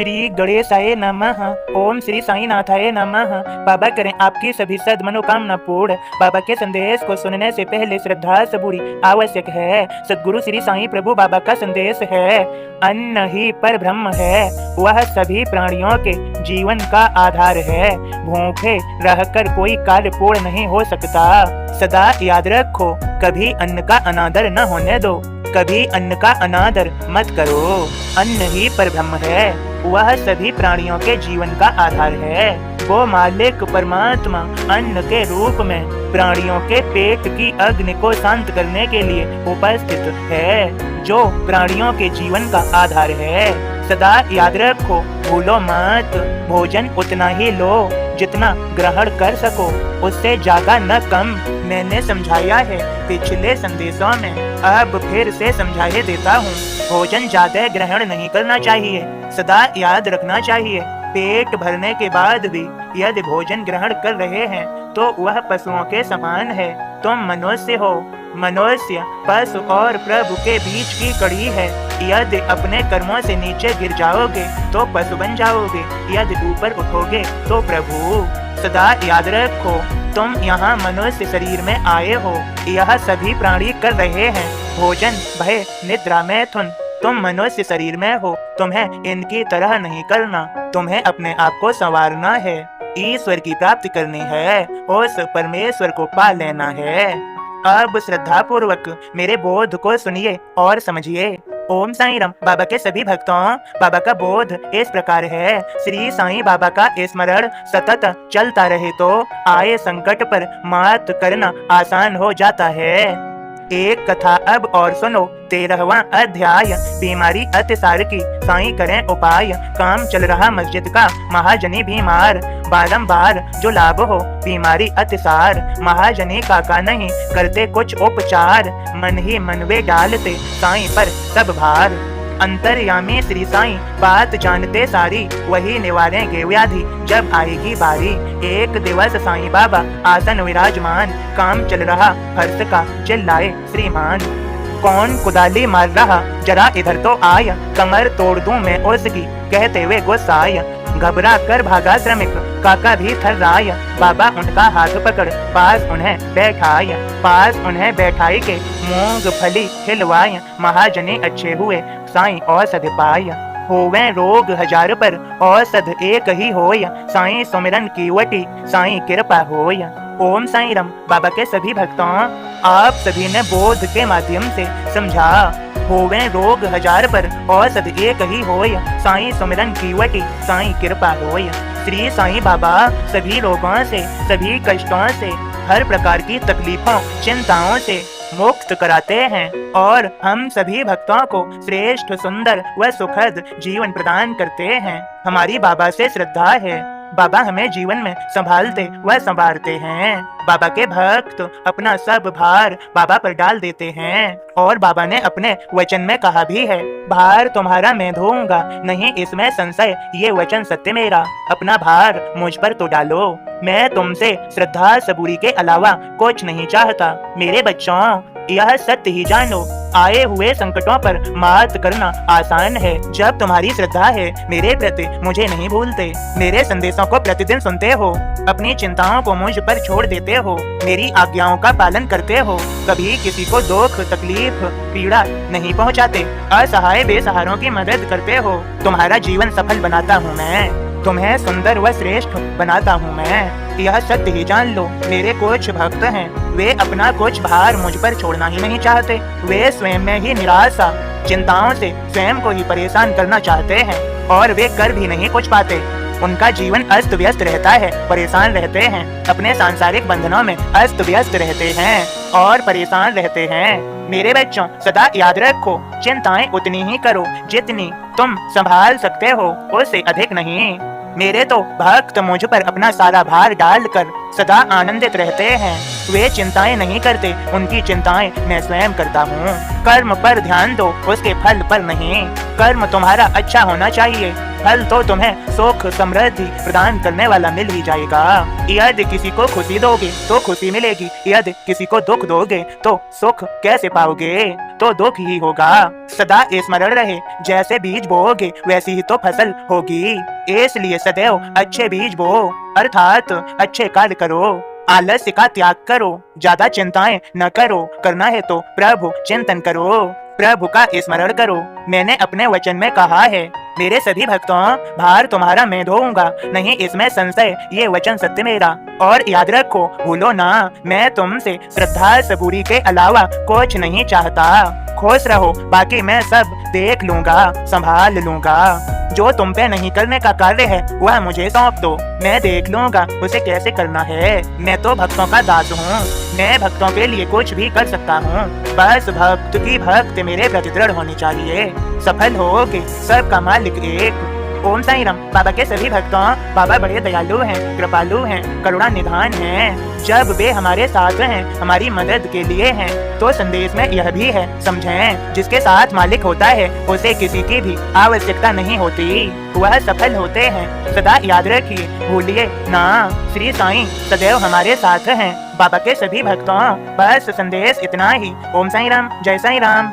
श्री गणेशाय नमः। ओम श्री साईनाथाय नमः। बाबा करें आपकी सभी सद मनोकामना पूर्ण। बाबा के संदेश को सुनने से पहले श्रद्धा सबूरी आवश्यक है। सदगुरु श्री साईं प्रभु बाबा का संदेश है, अन्न ही पर ब्रह्म है, वह सभी प्राणियों के जीवन का आधार है। भूखे रहकर कोई कार्य पूर्ण नहीं हो सकता। सदा याद रखो, कभी अन्न का अनादर न होने दो, कभी अन्न का अनादर मत करो। अन्न ही परब्रह्म है, वह सभी प्राणियों के जीवन का आधार है। वो मालिक परमात्मा अन्न के रूप में प्राणियों के पेट की अग्नि को शांत करने के लिए उपस्थित है, जो प्राणियों के जीवन का आधार है। सदा याद रखो, भूलो मत, भोजन उतना ही लो जितना ग्रहण कर सको, उससे ज्यादा न कम। मैंने समझाया है पिछले संदेशों में, अब फिर से समझाए देता हूँ। भोजन ज्यादा ग्रहण नहीं करना चाहिए। सदा याद रखना चाहिए, पेट भरने के बाद भी यदि भोजन ग्रहण कर रहे हैं तो वह पशुओं के समान है। तुम मनुष्य हो, मनुष्य पशु और प्रभु के बीच की कड़ी है। यदि अपने कर्मों से नीचे गिर जाओगे तो पशु बन जाओगे, यदि ऊपर उठोगे तो प्रभु। सदा याद रखो, तुम यहाँ मनुष्य शरीर में आए हो, यह सभी प्राणी कर रहे हैं भोजन, भय, निद्रा, मैथुन। तुम मनुष्य शरीर में हो, तुम्हें इनकी तरह नहीं करना, तुम्हें अपने आप को संवारना है, ईश्वर की प्राप्ति करनी है, उस परमेश्वर को पा लेना है। अब श्रद्धा पूर्वक मेरे बोध को सुनिए और समझिए। ओम साईं राम। बाबा के सभी भक्तों, बाबा का बोध इस प्रकार है, श्री साईं बाबा का स्मरण सतत चलता रहे तो आए संकट पर मात करना आसान हो जाता है। एक कथा अब और सुनो। 13वां अध्याय, बीमारी अतिसार की, साईं करें उपाय। काम चल रहा मस्जिद का, महाजनी बीमार, बारंबार जो लाभ हो बीमारी अतिसार। महाजनी काका नहीं करते कुछ उपचार, मन ही मन वे डालते साईं पर सब भार। अंतर्यामी श्री साईं बात जानते सारी, वही निवारेंगे व्याधि जब आएगी बारी। एक दिवस साईं बाबा आसन विराजमान, काम चल रहा फर्श का, चिल्लाए श्रीमान। कौन कुदाली मार रहा, जरा इधर तो आया, कमर तोड़ दूं मैं उसकी, कहते हुए गुस्साया। घबरा कर भागा श्रमिक, काका भी थर्राया। बाबा उनका हाथ पकड़ पास उन्हें बैठाया, पास उन्हें बैठाई के मूंगफली खिलवाया। महाजनी अच्छे हुए, साईं औषध पाया। होवे रोग हजार पर, औषध एक ही होया, साईं सुमिरन की वटी, साईं कृपा होया। ओम साईं राम। बाबा के सभी भक्तों, आप सभी ने बोध के माध्यम से समझा। होवे रोग हजार पर, औषध एक ही होया, साईं सुमिरन की वटी, साईं कृपा होया। श्री साईं बाबा सभी रोगों से, सभी कष्टों से, हर प्रकार की तकलीफों, चिंताओं से मुक्त कराते हैं और हम सभी भक्तों को श्रेष्ठ, सुंदर व सुखद जीवन प्रदान करते हैं। हमारी बाबा से श्रद्धा है, बाबा हमें जीवन में संभालते व संवारते हैं। बाबा के भक्त अपना सब भार बाबा पर डाल देते हैं और बाबा ने अपने वचन में कहा भी है, भार तुम्हारा मैं धोऊंगा, नहीं इसमें संशय, ये वचन सत्य मेरा। अपना भार मुझ पर तो डालो, मैं तुमसे श्रद्धा सबूरी के अलावा कुछ नहीं चाहता। मेरे बच्चों, यह सत्य ही जानो, आए हुए संकटों पर मात करना आसान है जब तुम्हारी श्रद्धा है। मेरे प्रति मुझे नहीं भूलते, मेरे संदेशों को प्रतिदिन सुनते हो, अपनी चिंताओं को मुझ पर छोड़ देते हो, मेरी आज्ञाओं का पालन करते हो, कभी किसी को दुख, तकलीफ, पीड़ा नहीं पहुंचाते, असहाय बेसहारों की मदद करते हो। तुम्हारा जीवन सफल बनाता हूँ मैं, तुम्हें सुंदर व श्रेष्ठ बनाता हूँ मैं। यह सत्य ही जान लो। मेरे कुछ भक्त हैं, वे अपना कुछ भार मुझ पर छोड़ना ही नहीं चाहते। वे स्वयं में ही निराशा, चिंताओं से स्वयं को ही परेशान करना चाहते हैं और वे कर भी नहीं कुछ पाते। उनका जीवन अस्त व्यस्त रहता है, परेशान रहते हैं, अपने सांसारिक बंधनों में अस्त व्यस्त रहते हैं और परेशान रहते हैं। मेरे बच्चों, सदा याद रखो, चिंताएं उतनी ही करो जितनी तुम संभाल सकते हो, उससे अधिक नहीं। मेरे तो भक्त मुझ पर अपना सारा भार डालकर सदा आनंदित रहते हैं। वे चिंताएं नहीं करते, उनकी चिंताएं मैं स्वयं करता हूँ। कर्म पर ध्यान दो, उसके फल पर नहीं। कर्म तुम्हारा अच्छा होना चाहिए, फल तो तुम्हें सुख समृद्धि प्रदान करने वाला मिल ही जाएगा। यदि किसी को खुशी दोगे तो खुशी मिलेगी, यदि किसी को दुख दोगे तो सुख कैसे पाओगे, तो दुख ही होगा। सदा स्मरण रहे, जैसे बीज बोओगे वैसी ही तो फसल होगी। इसलिए सदैव अच्छे बीज बो, अर्थात अच्छे कार्य करो। आलस्य का त्याग करो, ज्यादा चिंताएं न करो, करना है तो प्रभु चिंतन करो, प्रभु का स्मरण करो। मैंने अपने वचन में कहा है, मेरे सभी भक्तों भार तुम्हारा मैं ढोऊंगा, नहीं इसमें संशय, ये वचन सत्य मेरा। और याद रखो, भूलो ना, मैं तुमसे श्रद्धा सबूरी के अलावा कुछ नहीं चाहता। खुश रहो, बाकी मैं सब देख लूंगा, संभाल लूंगा। जो तुम पे नहीं करने का कार्य है वह मुझे सौंप दो, मैं देख लूंगा उसे कैसे करना है। मैं तो भक्तों का दास हूँ, मैं भक्तों के लिए कुछ भी कर सकता हूँ। बस भक्त की भक्ति मेरे प्रति दृढ़ होनी चाहिए, सफल होगे सबका मालिक एक। ओम साईं राम। बाबा के सभी भक्तों, बाबा बड़े दयालु हैं, कृपालु हैं, करुणा निधान हैं। जब वे हमारे साथ हैं, हमारी मदद के लिए हैं, तो संदेश में यह भी है, समझें, जिसके साथ मालिक होता है उसे किसी की भी आवश्यकता नहीं होती, वह सफल होते हैं। सदा याद रखिए, भूलिए ना, श्री साईं सदैव हमारे साथ हैं। बाबा के सभी भक्तों, बस संदेश इतना ही। ओम साईं राम, जय साईं राम।